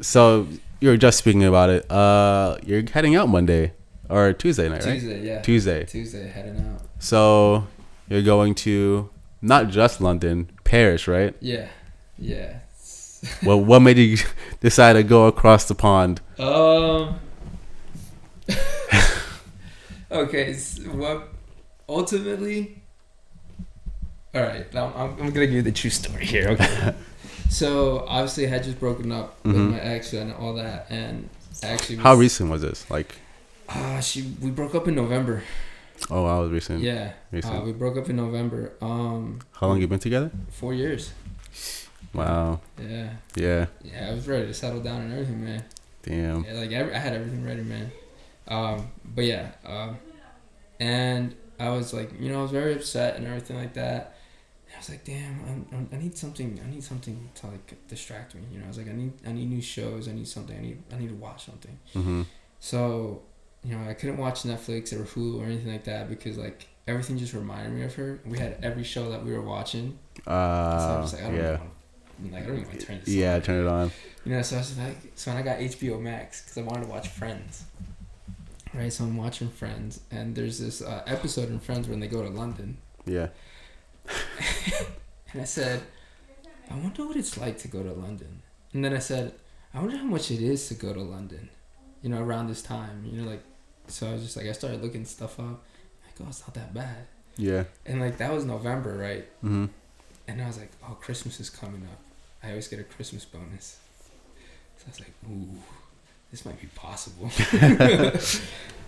So you were just speaking about it. You're heading out Monday or Tuesday night, right? Tuesday, yeah. Tuesday. Tuesday, heading out. So you're going to not just London, Paris, right? Yeah, yeah. Well, what made you decide to go across the pond? Okay. What? Ultimately, all right. Now I'm gonna give you the true story here. Okay. So obviously, I had just broken up with my ex and all that, and actually, How recent was this? Like, we broke up in November. oh, I was recent. Yeah. Recent. We broke up in November. How long you been together? 4 years. Wow. Yeah. Yeah. Yeah, I was ready to settle down and everything, man. Damn. Yeah, like I had everything ready, man. But yeah, and I was like, you know, I was very upset and everything like that. And I was like, damn, I need something. I need something to like distract me. You know, I was like, I need new shows. I need something. I need to watch something. Mm-hmm. So, you know, I couldn't watch Netflix or Hulu or anything like that because like everything just reminded me of her. We had every show that we were watching. So I was like, I don't even want to turn this on. Yeah, turn it on. You know, so I was like, so when I got HBO Max, because I wanted to watch Friends. Right, so I'm watching Friends, and there's this episode in Friends when they go to London. Yeah. And I said, I wonder what it's like to go to London. And then I said, I wonder how much it is to go to London, you know, around this time. You know, like, so I was just like, I started looking stuff up. Like, oh, it's not that bad. Yeah. And like, that was November, right? Mm-hmm. And I was like, oh, Christmas is coming up. I always get a Christmas bonus. So I was like, ooh, this might be possible.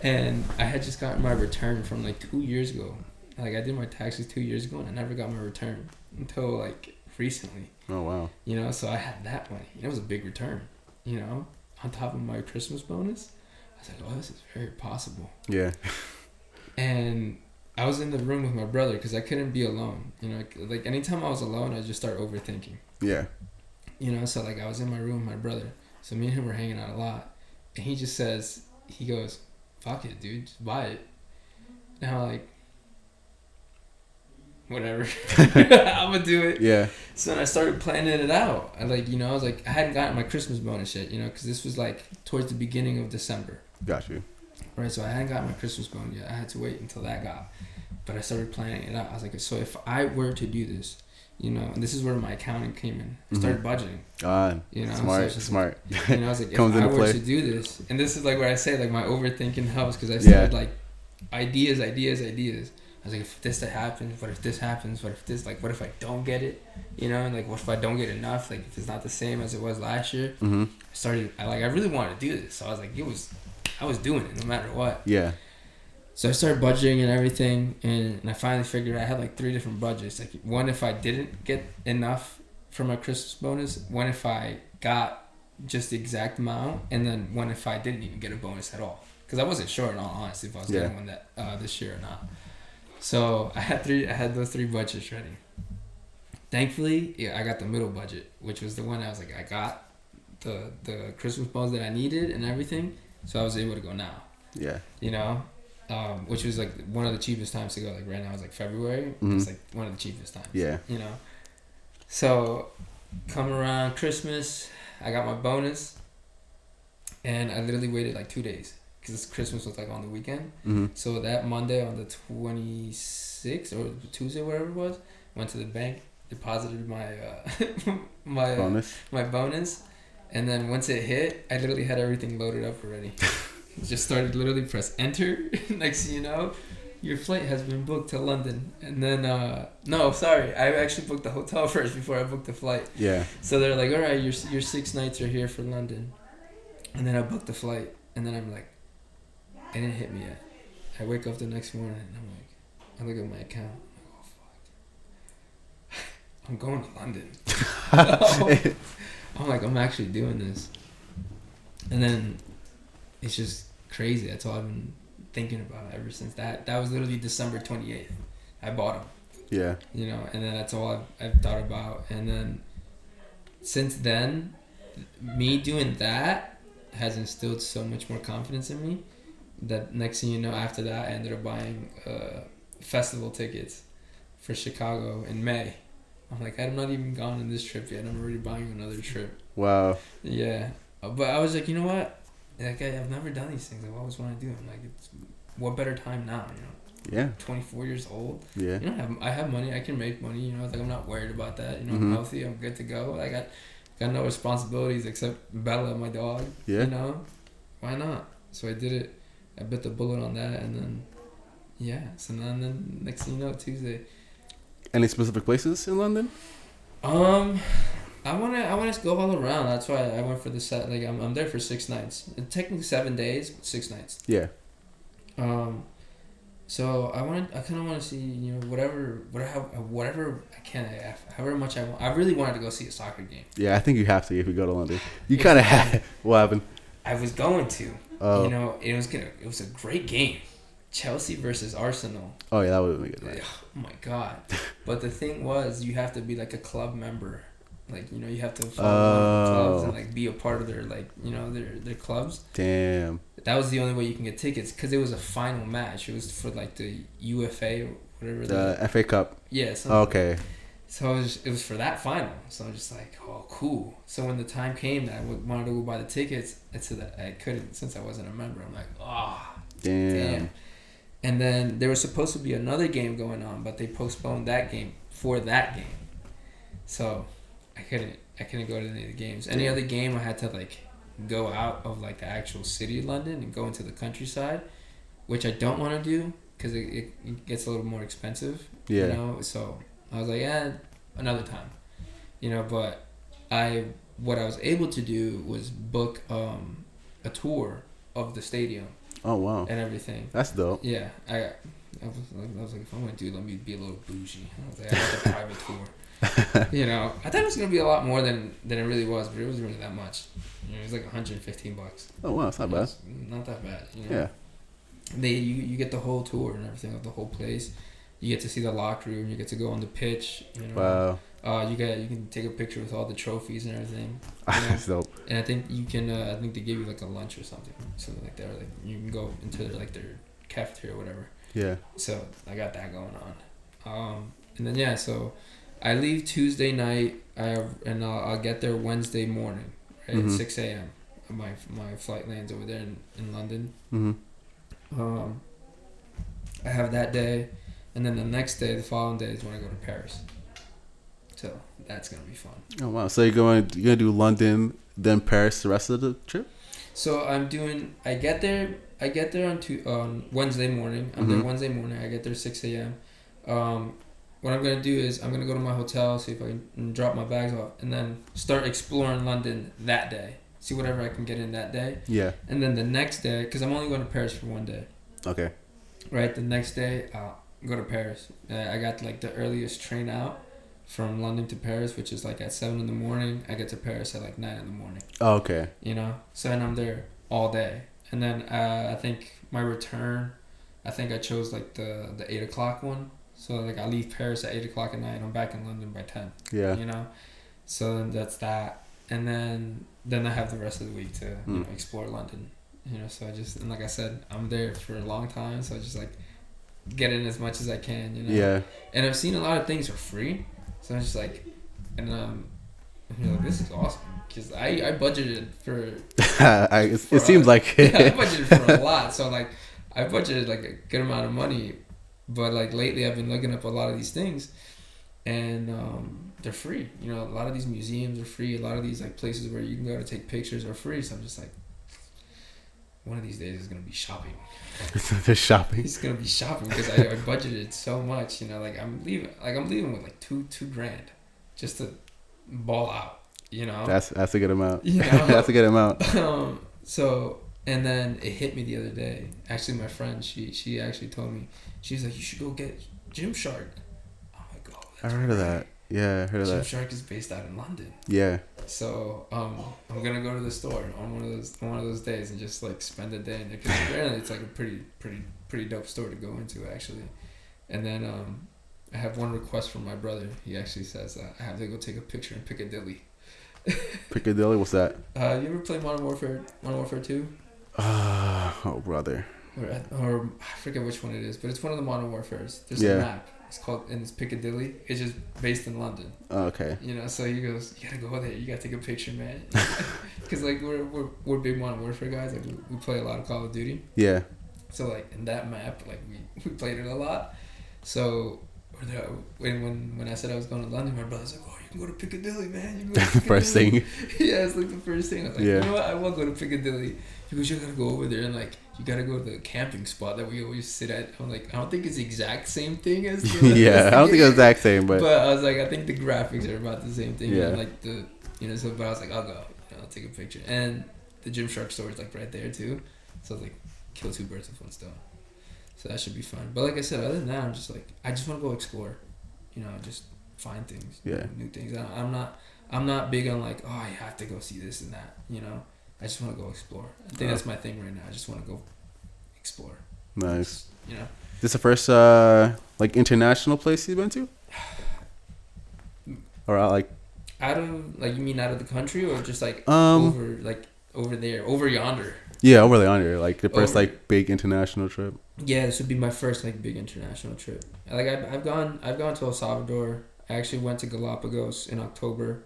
And I had just gotten my return from like 2 years ago. Like I did my taxes 2 years ago and I never got my return until like recently. Oh, wow. You know, so I had that money. It was a big return, you know, on top of my Christmas bonus. I was like, oh, this is very possible. Yeah. And I was in the room with my brother because I couldn't be alone. You know, like anytime I was alone, I just start overthinking. Yeah. You know, so like I was in my room with my brother. So me and him were hanging out a lot. And he just says, he goes, fuck it, dude, just buy it. And I'm like, whatever. I'm gonna do it. Yeah. So then I started planning it out. I like, you know, I was like, I hadn't gotten my Christmas bonus yet, you know, because this was like towards the beginning of December. Got you. Right, so I hadn't got my Christmas bonus yet. I had to wait until that got. But I started planning it out. I was like, so if I were to do this, you know, and this is where my accounting came in. I started budgeting. You know, smart, so smart. Like, you know, I was like, if Comes I into were play. to do this, and this is like where I say like my overthinking helps because I started like ideas. I was like, if this happens, what if this happens? What if this, like, what if I don't get it? You know, and like, what if I don't get enough? Like, if it's not the same as it was last year. I really wanted to do this, so I was like, I was doing it no matter what. Yeah. So I started budgeting and everything, and I finally figured I had like 3 different budgets. Like one if I didn't get enough for my Christmas bonus, one if I got just the exact amount, and then one if I didn't even get a bonus at all. Because I wasn't sure, in all honesty, if I was getting one that this year or not. So I had those 3 budgets ready. Thankfully, I got the middle budget, which was the one I was like, I got the Christmas bonus that I needed and everything, so I was able to go now. Yeah. You know. Which was like one of the cheapest times to go. Like right now it's like February. It's like one of the cheapest times. Yeah. You know. So, come around Christmas, I got my bonus, and I literally waited like 2 days because Christmas was like on the weekend. So that Monday on the 26th or Tuesday, whatever it was, went to the bank, deposited my my bonus, and then once it hit, I literally had everything loaded up already. Just started literally press enter. Next thing you know, your flight has been booked to London. And then, no, sorry. I actually booked the hotel first before I booked the flight. Yeah. So they're like, all right, your 6 nights are here for London. And then I booked the flight. And then I'm like, it didn't hit me yet. I wake up the next morning and I'm like, I look at my account. I'm like, oh, fuck. I'm going to London. I'm like, I'm actually doing this. And then it's just crazy. That's all I've been thinking about ever since that. That was literally December 28th. I bought them. Yeah. You know, and then that's all I've thought about. And then since then, me doing that has instilled so much more confidence in me that next thing you know, after that, I ended up buying festival tickets for Chicago in May. I'm like, I'm not even gone on this trip yet. I'm already buying another trip. Wow. Yeah. But I was like, you know what? Like I've never done these things. I've always wanted to do them. Like, what better time now? You know, Yeah. 24 years old. Yeah. You know, I have money. I can make money. You know, like I'm not worried about that. You know, Mm-hmm. I'm healthy. I'm good to go. I got no responsibilities except Bella, my dog. Yeah. You know, why not? So I did it. I bit the bullet on that, and then yeah. So then next thing you know, Tuesday. Any specific places in London? I wanna go all around. That's why I went for the set. Like I'm there for 6 nights. Technically 7 days, but 6 nights. Yeah. So I kind of want to see, you know, whatever I can, however much I want. I really wanted to go see a soccer game. Yeah, I think you have to if you go to London. You kind of had. What happened? I was going to. Oh. You know, it was a great game. Chelsea versus Arsenal. Oh yeah, that would be good. Right? Oh my god! But the thing was, you have to be like a club member. Like, you know, you have to follow one of the clubs and like be a part of their, like, you know, their clubs. Damn. That was the only way you can get tickets, because it was a final match. It was for like the UFA or whatever. The FA Cup. Yeah. Okay. So it was for that final. So I'm just like, oh, cool. So when the time came that I wanted to go buy the tickets, I said that I couldn't, since I wasn't a member. I'm like, oh, damn. And then there was supposed to be another game going on, but they postponed that game for that game. So I couldn't go to any of the games. Any other game, I had to like go out of like the actual city of London and go into the countryside, which I don't want to do because it gets a little more expensive. Yeah. You know, so I was like, yeah, another time. You know, but what I was able to do was book a tour of the stadium. Oh wow. And everything. That's dope. Yeah, I was like, if I'm gonna do, let me be a little bougie. I was like, I got a private tour. You know, I thought it was gonna be a lot more than it really was, but it wasn't really that much. You know, it was like $115. Oh wow, it's not bad. Not that bad. You know? Yeah. You get the whole tour and everything of the whole place. You get to see the locker room. You get to go on the pitch. You know. Wow. You can take a picture with all the trophies and everything. That's dope. And I think you can. I think they give you like a lunch or something like that. Or like you can go into like their cafeteria or whatever. Yeah. So I got that going on. And then yeah, so I leave Tuesday night. I'll get there Wednesday morning, right, at 6 a.m. My flight lands over there in London. Mm-hmm. I have that day, and then the next day, the following day is when I go to Paris. So that's gonna be fun. Oh wow! So you're gonna do London, then Paris the rest of the trip? So I get there on Wednesday morning. I'm there Wednesday morning. I get there 6 a.m. What I'm gonna do is I'm gonna go to my hotel, see if I can drop my bags off, and then start exploring London that day. See whatever I can get in that day. Yeah. And then the next day, because I'm only going to Paris for one day. Okay. Right. The next day, I'll go to Paris. I got like the earliest train out from London to Paris, which is like at 7 a.m. I get to Paris at like 9 a.m. Oh, okay. You know, so then I'm there all day, and then I think my return, I think I chose like the 8 o'clock one. So like I leave Paris at 8 o'clock at night. I'm back in London by 10. Yeah. You know, so then that's that, and then I have the rest of the week to you know, explore London. You know, so and like I said, I'm there for a long time, so I just like get in as much as I can. You know. Yeah. And I've seen a lot of things for free, so I'm just like, and you know, this is awesome because I budgeted for. It seems like it. Yeah, I budgeted for a lot, so like I budgeted like a good amount of money, but like lately I've been looking up a lot of these things, and they're free. You know, a lot of these museums are free. A lot of these like places where you can go to take pictures are free. So I'm just like, one of these days is gonna be shopping. Just shopping. It's gonna be shopping because I budgeted so much. You know, like I'm leaving with like two grand, just to ball out. You know. That's a good amount. You know? That's a good amount. So and then it hit me the other day. Actually, my friend, she actually told me, she's like, you should go get Gymshark. I'm like, oh, I heard of that. Yeah, I heard of that. Gymshark is based out in London. Yeah. So I'm gonna go to the store on one of those days and just like spend a day in there because apparently it's like a pretty dope store to go into actually. And then I have one request from my brother. He actually says I have to go take a picture in Piccadilly. Piccadilly, what's that? You ever play Modern Warfare 2? Oh brother. Or I forget which one it is, but it's one of the Modern Warfares. There's Yeah. a map. It's called, and it's Piccadilly. It's just based in London. Oh, okay. You know, so he goes, you gotta go there. You gotta take a picture, man. Because like we're big Modern Warfare guys. Like we play a lot of Call of Duty. Yeah. So like in that map, like we played it a lot. So when I said I was going to London, my brother's like, oh, you can go to Piccadilly, man. You can go to Piccadilly. First thing. Yeah, it's like the first thing. I was like, Yeah. you know what? I will go to Piccadilly. He goes, you gotta go over there and like you gotta go to the camping spot that we always sit at. I'm like, I don't think it's the exact same thing as the Yeah, I don't think it's the exact same, but I was like, I think the graphics are about the same thing. Yeah. And like the so but I was like, I'll go. I'll take a picture. And the Gymshark store is like right there too. So I was like, kill two birds with one stone. So that should be fun. But like I said, other than that, I'm just like, I just want to go explore. Just find things. Yeah. New things. I'm not big on like, oh, I have to go see this and that. I just want to go explore. I think that's my thing right now. I just want to go explore. nice. This This the first like international place you've been to? Or like out of like, you mean out of the country or just like over there, over yonder? Yeah, over there, like the first Over. like big international trip. Yeah, this would be my first like big international trip. Like I've gone to El Salvador. I actually went to Galapagos in October.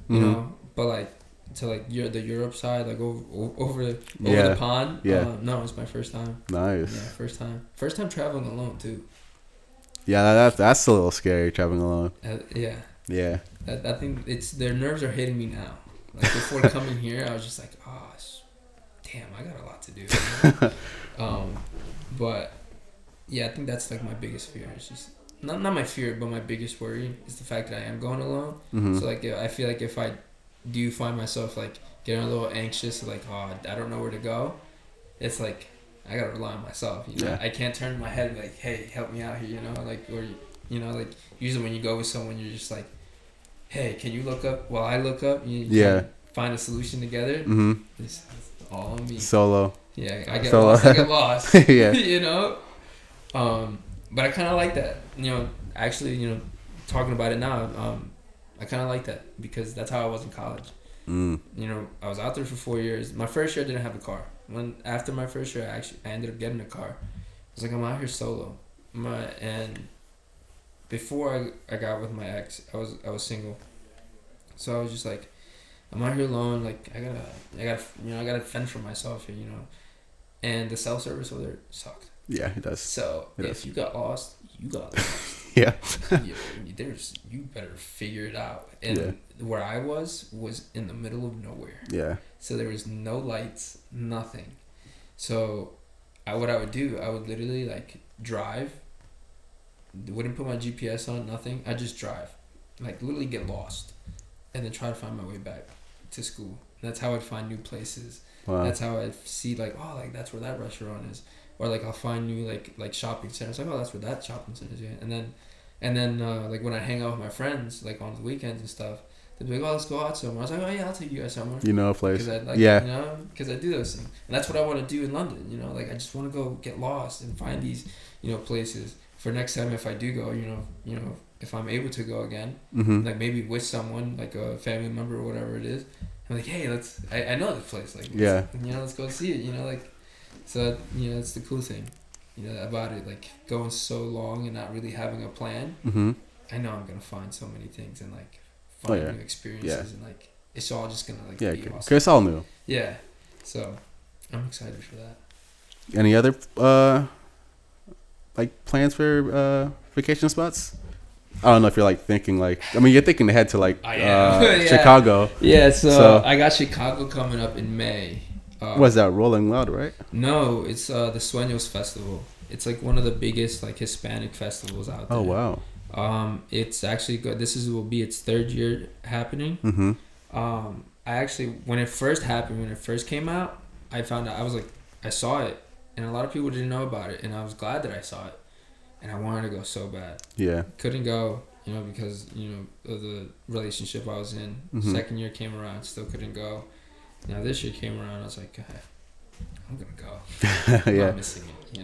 But like to like the Europe side, like over the pond. Yeah. No, it's my first time. Nice. Yeah, first time traveling alone too. Yeah, that's a little scary traveling alone. Yeah. Yeah. I think their nerves are hitting me now. Like before coming here, I was just like, oh, damn, I got a lot to do. But yeah, I think that's like my biggest fear. It's just not my fear, but my biggest worry is the fact that I am going alone. Mm-hmm. So like, I feel like if I do find myself like getting a little anxious, like, oh, I don't know where to go, it's like I gotta rely on myself. Yeah. I can't turn my head and be like, hey, help me out here. Like, or like usually when you go with someone, you're just like, hey, can you look up while I look up? You Yeah. find a solution together. Mm-hmm. It's all on me. Solo. Yeah, I get Solo. lost. I get lost. Yeah. But I kind of like that. Actually, talking about it now, I kind of like that because that's how I was in college. Mm. I was out there for 4 years. My first year I didn't have a car. After my first year, I ended up getting a car. I was like, I'm out here solo. And before I got with my ex, I was single. So I was just like, I'm out here alone. Like I gotta fend for myself here. And the cell service over there sucked. Yeah, it does. So if you got lost, you got lost. Yeah. You better figure it out. And where I was in the middle of nowhere. Yeah. So there was no lights, nothing. So what I would do, I would literally like drive. Wouldn't put my GPS on, nothing. I just drive, like literally get lost, and then try to find my way back to school. And that's how I'd find new places. Wow. That's how I'd see like, oh, like that's where that restaurant is, or like I'll find new like shopping centers. Like, oh, that's where that shopping center is. Yeah. And then like when I hang out with my friends like on the weekends and stuff, they'd be like, oh, let's go out somewhere. I was like, oh yeah, I'll take you guys somewhere. A place. Because I do those things, and that's what I want to do in London. Like I just want to go get lost and find these places for next time if I do go. If I'm able to go again, Mm-hmm. like maybe with someone like a family member or whatever it is. I'm like, hey, I know this place. Like, let's go see it. So it's the cool thing, about it. Like going so long and not really having a plan. Mm-hmm. I know I'm gonna find so many things and like find new experiences and like it's all just gonna like be awesome. Cause it's all new. Yeah, so I'm excited for that. Any other like plans for vacation spots? I don't know if you're like thinking you're thinking ahead to like Chicago. Yeah, so I got Chicago coming up in May. What's that, Rolling Loud, right? No, it's the Sueños Festival. It's like one of the biggest like Hispanic festivals out there. Oh wow. It's actually good. Will be its third year happening. Mm-hmm. I actually when it first came out, I found out I saw it, and a lot of people didn't know about it, and I was glad that I saw it, and I wanted to go so bad. Yeah. Couldn't go, because of the relationship I was in. Mm-hmm. Second year came around, still couldn't go. Now this year came around, I was like, I'm gonna go. I'm not missing it,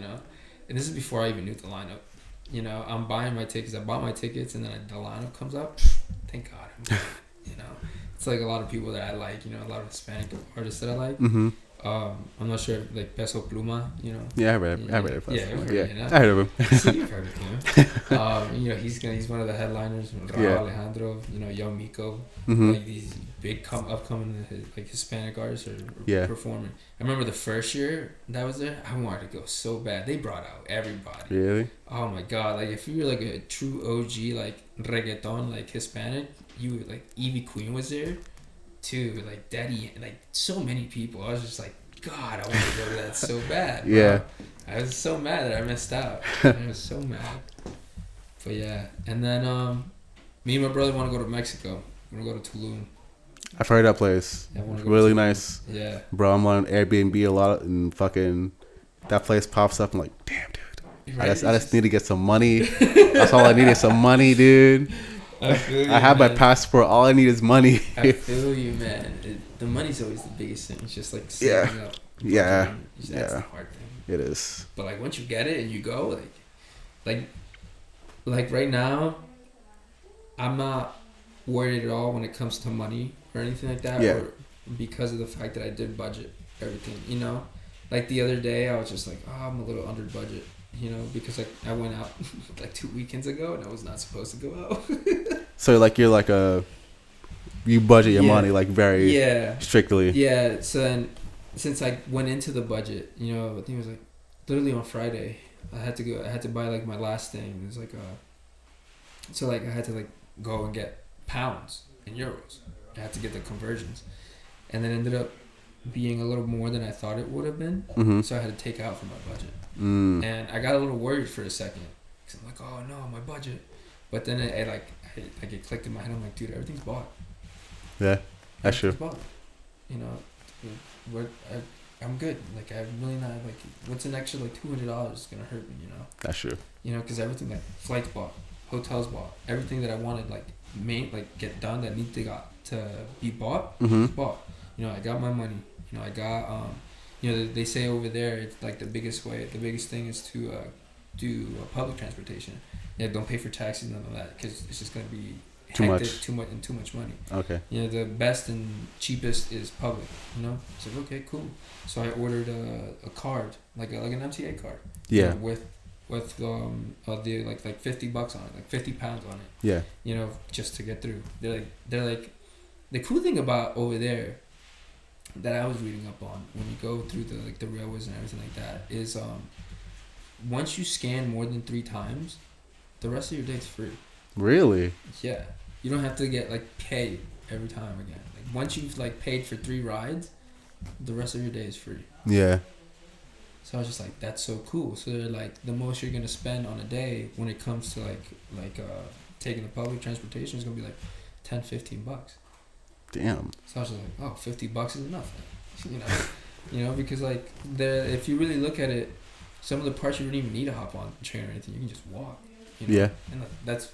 And this is before I even knew the lineup. I'm buying my tickets. I bought my tickets, and then the lineup comes up. Thank God. It's like a lot of people that I like. A lot of Hispanic artists that I like. Mm-hmm. I'm not sure, like Peso Pluma, you know. Yeah, I read it. Yeah, I heard of him. You've heard of him. You know, he's one of the headliners. Raul Alejandro, you know, Young Miko, like these big upcoming like Hispanic artists are performing. I remember the first year that I was there, I wanted to go so bad. They brought out everybody. Really? Oh my god! Like if you were like a true OG like reggaeton like Hispanic, you would, like Evie Queen was there. Too, like Daddy, like so many people. I was just like, God, I want to go to that so bad. Bro. Yeah. I was so mad that I missed out. I was so mad. But yeah, and then me and my brother want to go to Mexico. We want to go to Tulum. I've heard that place. Yeah, really nice. Yeah. Bro, I'm on Airbnb a lot, and fucking that place pops up. I'm like, damn, dude. Right? I just need to get some money. That's all I need is some money, dude. I have my passport. All I need is money. I feel you, man. The money's always the biggest thing. It's just like saving up. Yeah. That's the hard thing. It is. But like once you get it and you go, like right now, I'm not worried at all when it comes to money or anything like that. Yeah. Or because of the fact that I did budget everything, you know. Like the other day, I was just like, oh, I'm a little under budget. You know, because I went out like 2 weekends ago and I was not supposed to go out. So like you're like you budget your money like very strictly. Yeah. So then since I went into the budget, you know, I think it was like literally on Friday, I had to buy like my last thing. It was like so like I had to like go and get pounds and euros. I had to get the conversions, and then ended up being a little more than I thought it would have been. Mm-hmm. So I had to take out from my budget. And I got a little worried for a second because I'm like, oh no, my budget. But then it clicked in my head. I'm like, dude, everything's bought. Yeah, that's true. Bought. You know, I'm good. Like I'm really not like, what's an extra like $200 is gonna hurt me? You know. That's true. You know, because everything like flights bought, hotels bought, everything that I wanted like get done that needed to be bought, bought. You know, I got my money. You know, I got you know, they say over there it's like the biggest thing is to do public transportation. Yeah, don't pay for taxis, none of that, because it's just gonna be too much money. Okay. You know, the best and cheapest is public. You know, so okay, cool. So I ordered a card, like an MTA card. Yeah. You know, with the like $50 on it, like 50 pounds on it. Yeah. You know, just to get through. They're like the cool thing about over there that I was reading up on when you go through the railways and everything like that is once you scan more than 3 times, the rest of your day's free. Really? Yeah. You don't have to get like paid every time again. Like once you've like paid for 3 rides, the rest of your day is free. Yeah. So I was just like, that's so cool. So they're like, the most you're gonna spend on a day when it comes to like taking the public transportation is gonna be like $10-15. Damn. So I was just like, oh, $50 is enough. You know, because like if you really look at it, some of the parts you don't even need to hop on the train or anything. You can just walk. You know? Yeah. And that's,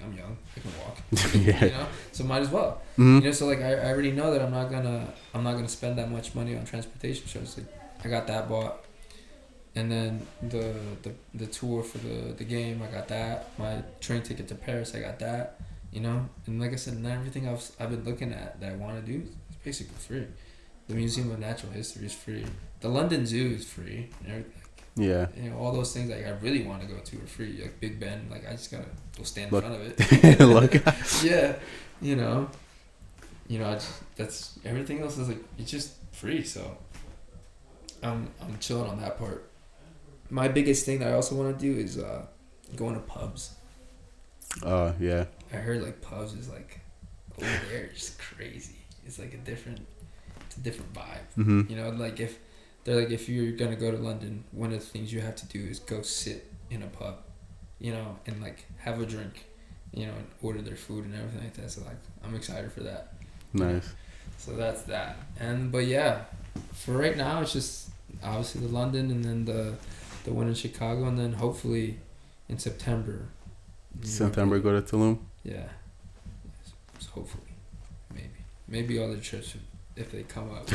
I'm young. I can walk. Yeah. You know, so might as well. Mm-hmm. You know, so like I already know that I'm not gonna spend that much money on transportation. So it's like I got that bought, and then the tour for the game, I got that. My train ticket to Paris, I got that. You know, and like I said, not everything I've been looking at that I want to do is basically free. The Museum of Natural History is free. The London Zoo is free. Yeah. You know, all those things like I really want to go to are free. Like Big Ben, like I just gotta go stand in front of it. Look. Yeah. You know, that's everything else is like it's just free. So I'm chilling on that part. My biggest thing that I also want to do is going to pubs. Yeah. I heard like pubs is like over there just crazy. It's like a different vibe. Mm-hmm. You know, like if you're gonna go to London, one of the things you have to do is go sit in a pub, you know, and like have a drink, you know, and order their food and everything like that. So like I'm excited for that. Nice. So that's that. But yeah, for right now it's just obviously the London and then the one in Chicago, and then hopefully in September. Go to Tulum. Yeah. So hopefully, maybe other trips if they come up.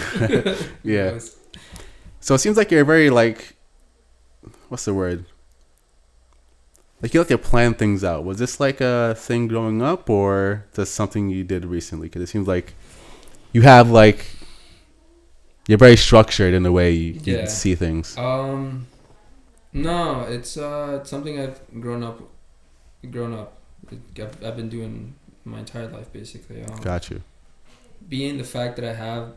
Yeah. So it seems like you're very like, what's the word? Like you like to plan things out. Was this like a thing growing up, or just something you did recently? Because it seems like you have like You're very structured in the way you see things. No, it's something I've grown up. I've been doing my entire life basically. Got you. Being the fact that I have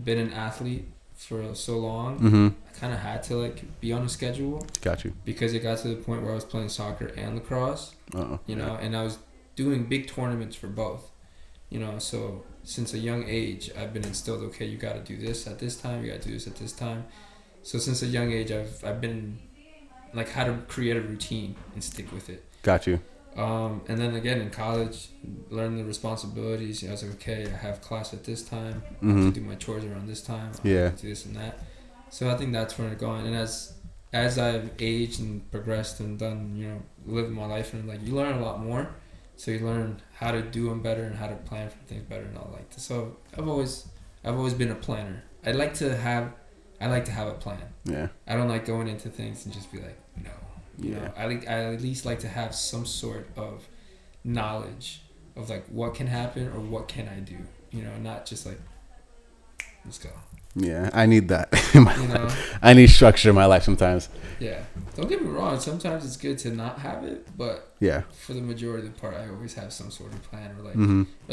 been an athlete for so long, I kind of had to like be on a schedule. Got you. Because it got to the point where I was playing soccer and lacrosse. You know, and I was doing big tournaments for both. You know, so since a young age, I've been instilled. Okay, you got to do this at this time. You got to do this at this time. So since a young age, I've been like how to create a routine and stick with it. Got you. And then again in college, learn the responsibilities. You know, I was like, okay, I have class at this time. I have to do my chores around this time. I have to do this and that. So I think that's where I'm going. And as I've aged and progressed and done, you know, living my life, and like you learn a lot more. So you learn how to do them better and how to plan for things better and all like that. So I've always been a planner. I like to have a plan. Yeah. I don't like going into things and just be like, no. You know, I at least like to have some sort of knowledge of like what can happen or what can I do. You know, not just like, let's go. Yeah, I need that in my life. I need structure in my life sometimes. Yeah. Don't get me wrong. Sometimes it's good to not have it, but for the majority of the part, I always have some sort of plan or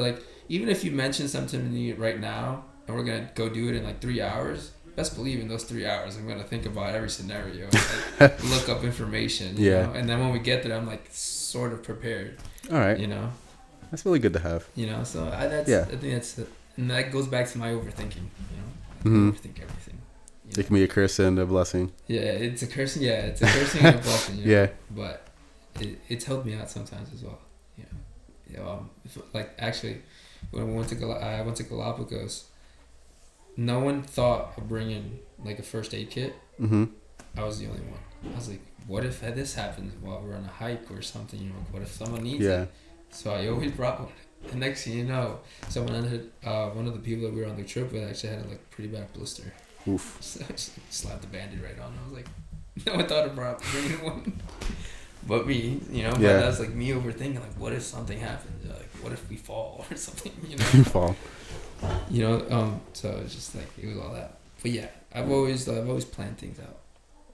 like, even if you mention something to me right now and we're going to go do it in like 3 hours, best believe in those 3 hours, I'm going to think about every scenario, like, look up information, you know? And then when we get there, I'm like sort of prepared. All right. You know? That's really good to have. You know, so I think that's, and that goes back to my overthinking, you know? Overthink everything. It can be a curse and a blessing. Yeah, it's a curse. Yeah, it's a cursing and a blessing. You know? Yeah. But it's helped me out sometimes as well. You know, like actually, when I went to Galapagos, no one thought of bringing like a first aid kit. I was the only one. I was like, what if this happens while we're on a hike or something? You know, what if someone needs it? So I always brought one. And next thing you know, one of the people that we were on the trip with actually had a like pretty bad blister. Oof. So I just slapped the Band-Aid right on. I was like, no one thought about bringing one. But me, you know, but that's like me overthinking, like, what if something happens? Like, what if we fall or something, you know? Fall. You know, so it's just like, it was all that. But yeah, I've always planned things out.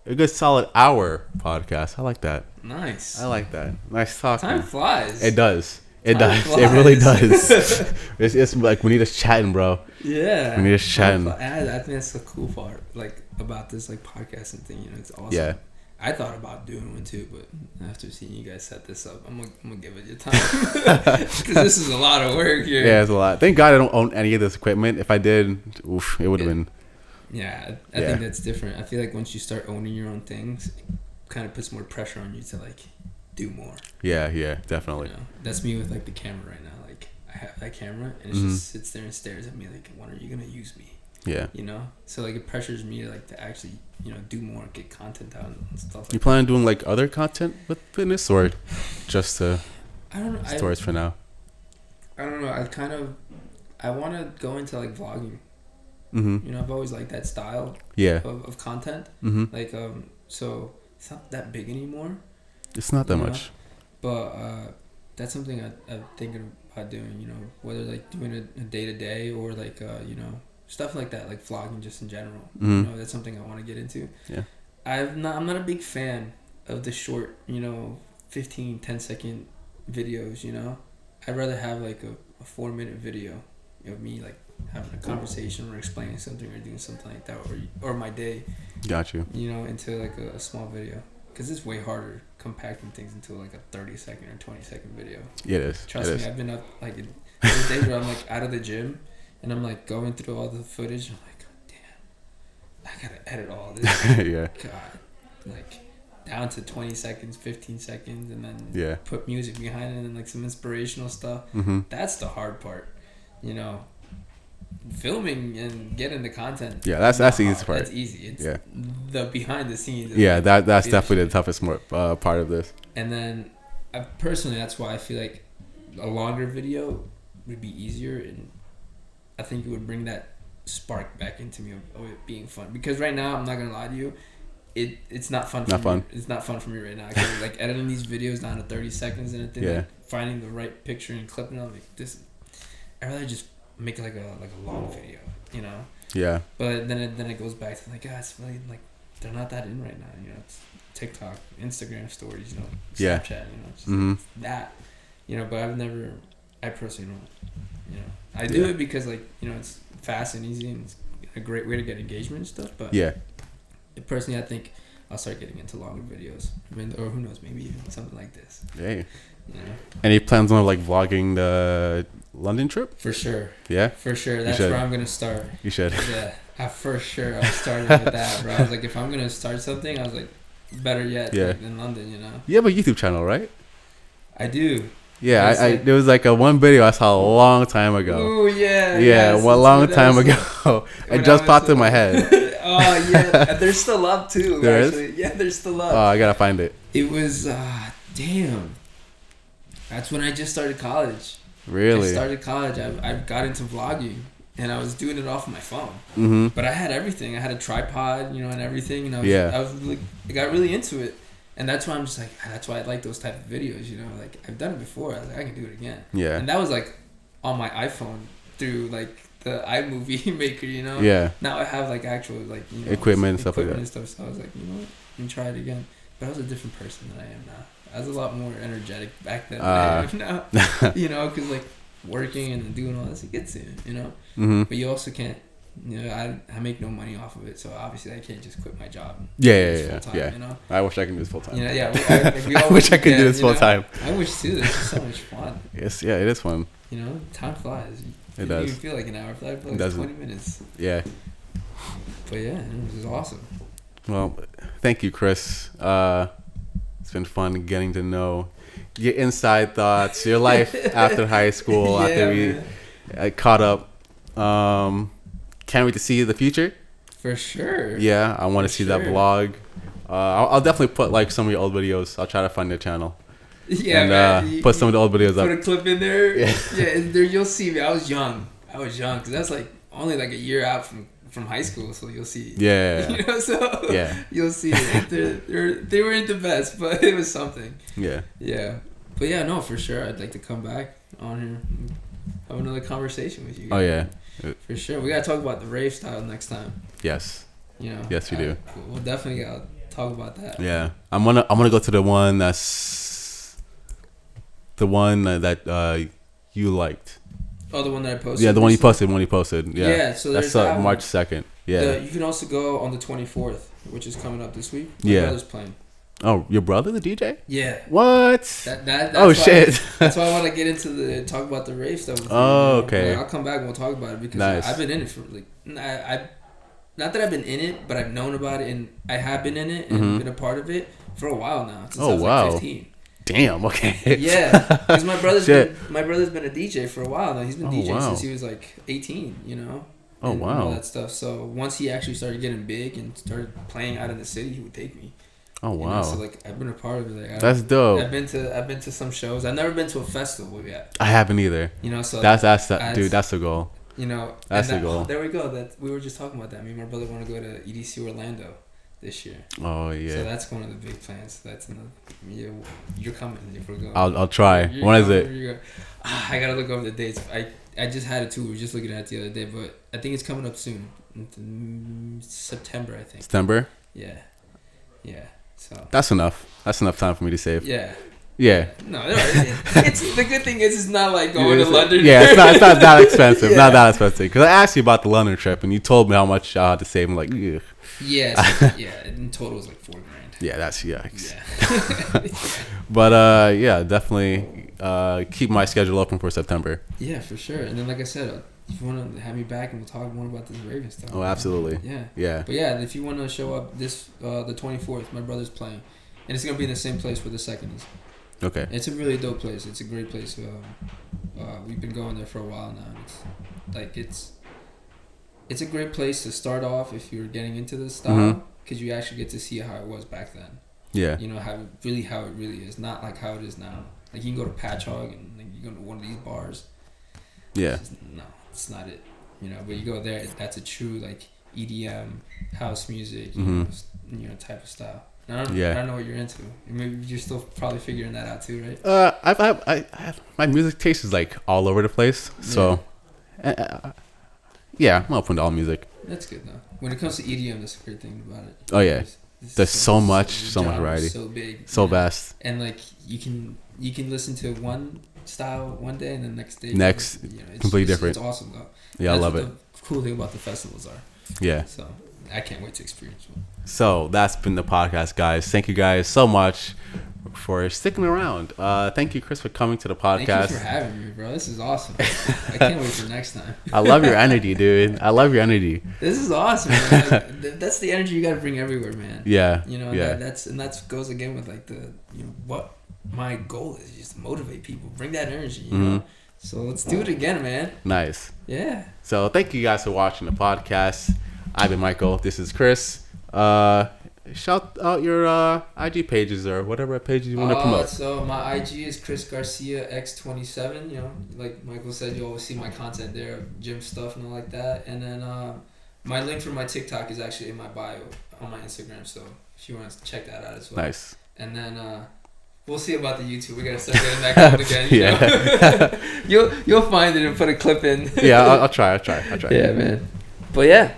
A good solid hour podcast. I like that. Nice. I like that. Nice talking. Time flies. It does. It does. It really does. It's like we need us chatting, bro. Yeah. We need us chatting. I think that's the cool part, like about this like podcasting thing. You know, it's awesome. Yeah. I thought about doing one too, but after seeing you guys set this up, I'm gonna give it your time because this is a lot of work here. Yeah, it's a lot. Thank God I don't own any of this equipment. If I did, oof, it would have been. Yeah, I think that's different. I feel like once you start owning your own things, it kind of puts more pressure on you to like do more. Yeah, definitely. You know, that's me with like the camera right now. Like I have that camera and it just sits there and stares at me like, when are you gonna use me? Yeah. You know, so like it pressures me to actually, you know, do more, get content out and stuff. Like you plan on doing like other content with fitness or just I don't know, stories for now? I don't know. I want to go into like vlogging. You know, I've always liked that style. Of content. Like so it's not that big anymore. It's not that much. But that's something I'm thinking about doing, you know, whether like doing a day-to-day or like, you know, stuff like that, like vlogging just in general. You know, that's something I want to get into. Yeah. I'm not a big fan of the short, you know, 15, 10-second videos, you know. I'd rather have like a 4-minute video of me like having a conversation or explaining something or doing something like that, or my day. Got you. You know, into like a small video. Because it's way harder compacting things into like a 30-second or 20-second video. Yeah, it is. Trust me, I've been up like there's days where I'm like out of the gym and I'm like going through all the footage. And I'm like, damn, I gotta edit all this. Yeah. God, like down to 20 seconds, 15 seconds, and then put music behind it and like some inspirational stuff. That's the hard part, you know. Filming and getting the content. Yeah, that's the easy part. That's easy. It's the behind the scenes. Yeah, that's definitely the toughest part of this. And then, personally, that's why I feel like a longer video would be easier, and I think it would bring that spark back into me of it being fun. Because right now, I'm not gonna lie to you, it's not fun. It's not fun for me right now. Cause like editing these videos down to 30 seconds and like finding the right picture and clipping it, like this. I'd rather just make like a long video, you know. Yeah. But then it goes back to like, it's really like they're not that in right now. You know, it's TikTok, Instagram stories, you know, Yeah. Snapchat, you know, just Mm-hmm. like that, you know. But I personally don't, you know, I do it because like, you know, it's fast and easy and it's a great way to get engagement and stuff. But Yeah. personally, I think I'll start getting into longer videos. I mean, or who knows, maybe even something like this. Hey. You know, Any plans on like vlogging the London trip? for sure. Yeah. For sure, that's should. where I'm gonna start. You should. Yeah, for sure. I was starting with that, bro. I was like, if I'm gonna start something, I was like, better yet, Yeah. like, in London, you know. You have a YouTube channel, right? I do. Yeah, It's I like- there was like a one video I saw a long time ago. Ooh, yeah. Yeah, one long time ago. It when just I was, popped in my head. Oh yeah, they're still up too. There is? actually, yeah, they're still up. Oh, I gotta find it. It was damn. That's when I just started college. Really? I started college. I got into vlogging, and I was doing it off my phone. Mm-hmm. But I had everything. I had a tripod, you know, and everything. And Yeah. I was really, I got really into it, and that's why I'm just like, that's why I like those type of videos. You know, like I've done it before. I was like, I can do it again. Yeah. And that was like on my iPhone through like the iMovie Maker. You know. Yeah. Now I have like actual like, you know, Equipment and stuff like equipment that. and stuff. So I was like, you know what, let me try it again. But I was a different person than I am now. I was a lot more energetic back then than I am now. You know, because like working and doing all this, it gets in. You know. Mm-hmm. But you also can't, you know, I make no money off of it, so obviously I can't just quit my job. And Yeah, do yeah, this yeah, full-time, yeah. You know, I wish I could do this full time. you know, yeah. We I all wish I could do can, this you know? full time. I wish too. This is so much fun. Yes, yeah, it is fun. You know, time flies. It It does. doesn't even feel like an hour. It feels like doesn't. 20 minutes. Yeah. But yeah, it was awesome. Well, thank you, Chris. It's been fun getting to know your inside thoughts, your life after high school, after we caught up. Can't wait to see the future. For sure. Yeah, I want to see that sure. vlog. I'll definitely put like some of your old videos. I'll try to find your channel. Yeah, And man. put some of the old videos Put up. a clip in there. Yeah. And there you'll see me. I was young because that's like only like a year out from high school, so you'll see. Yeah. You know, so Yeah. you'll see it. They weren't the best, but it was something. Yeah. Yeah, but yeah, no, for sure. I'd like to come back on here, and have another conversation with you. Oh yeah. For sure. We gotta talk about the rave style next time. Yes. You know. Yes, we do. We'll definitely gotta talk about that. Yeah. I'm gonna go to the one that you liked. Oh, the one that I posted. Yeah, the one you recently? posted. Yeah. Yeah, so that's there's that one. March 2nd. Yeah. You can also go on the 24th, which is coming up this week. My Yeah. brother's playing. Oh, your brother, the DJ? Yeah. What? That's Oh why, shit. That's why I want to get into talk about the rave stuff. With Oh, you, you know? okay. Like, I'll come back and we'll talk about it because Nice. I've been in it for like I not that I've been in it, but I've known about it and I have been in it and Mhm. been a part of it for a while now. Since Oh, I was wow. like 15. Damn. Okay. Yeah, because my brother's Shit. been a DJ for a while now. He's been Oh, DJing wow. since he was like 18. You know. Oh, and wow. all that stuff. So once he actually started getting big and started playing out of the city, he would take me. Oh You know, wow. so like I've been a part of it. Like, That's dope. I've been to some shows. I've never been to a festival yet. I haven't either. You know, so That's I- dude. That's the goal. you know, That's and the goal. there we go. That we were just talking about that. Me and my brother want to go to EDC Orlando this year. Oh So yeah. that's one of the big plans. That's in the you're coming if we're going. I'll try. You're When is coming, it? you're go- I gotta look over the dates. I just had it too. We were just looking at it the other day, but I think it's coming up soon. September, I think. September. Yeah. So. That's enough. That's enough time for me to save. Yeah. Yeah. No, it's the good thing is it's not like going to London. Yeah, it's not that expensive. Yeah. Not that expensive. Because I asked you about the London trip and you told me how much I had to save. I'm like, ugh. Yeah, so, yeah. In total, it was like $4,000. Yeah, that's yikes. Yeah. But yeah, definitely keep my schedule open for September. Yeah, for sure. And then, like I said, if you want to have me back and we'll talk more about this Raven stuff. Oh, absolutely. Yeah. Yeah. But yeah, if you want to show up the 24th, my brother's playing, and it's gonna be in the same place where the second is. Okay. It's a really dope place. It's a great place. We've been going there for a while now. It's a great place to start off if you're getting into this style because you actually get to see how it was back then. Yeah. You know how it really is, not like how it is now. Like you can go to Patch Hog and like, you go to one of these bars. Yeah. No, it's not it. You know, but you go there, that's a true like EDM house music, you know, type of style. I don't know what you're into. Maybe you're still probably figuring that out too, right? I my music taste is like all over the place. So, Yeah, I'm open to all music. That's good though. When it comes to EDM, that's a great thing about it. Oh yeah, there's so much variety, so big, so vast, and like you can listen to one style one day and then next day it's completely different. It's awesome though. Yeah, that's I love what it. The cool thing about the festivals are. Yeah. So I can't wait to experience one. So that's been the podcast, guys. Thank you guys so much for sticking around. Thank you, Chris, for coming to the podcast. Thank you for having me, bro. This is awesome. I can't wait for next time. I love your energy, dude. I love your energy. This is awesome, man. Like, that's the energy you got to bring everywhere, man. Yeah. You know, yeah. that goes again with like what my goal is, just to motivate people, bring that energy, you know. So let's do it again, man. Nice. Yeah. So thank you guys for watching the podcast. I've been Michael. This is Chris. Shout out your IG pages or whatever pages you want to promote. So my IG is Chris Garcia X27. You know, like Michael said, you always see my content there, gym stuff and all like that. And then my link for my TikTok is actually in my bio on my Instagram. So if you want to check that out as well. Nice. And then we'll see about the YouTube. We gotta start getting that going again. You know? You'll find it and put a clip in. Yeah, I'll try. Yeah, man. But yeah.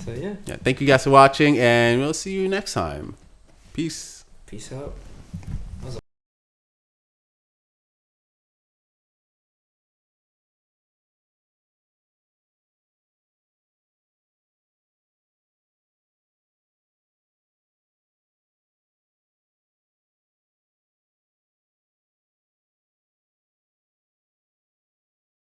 So yeah. Thank you guys for watching, and we'll see you next time. Peace. Peace out.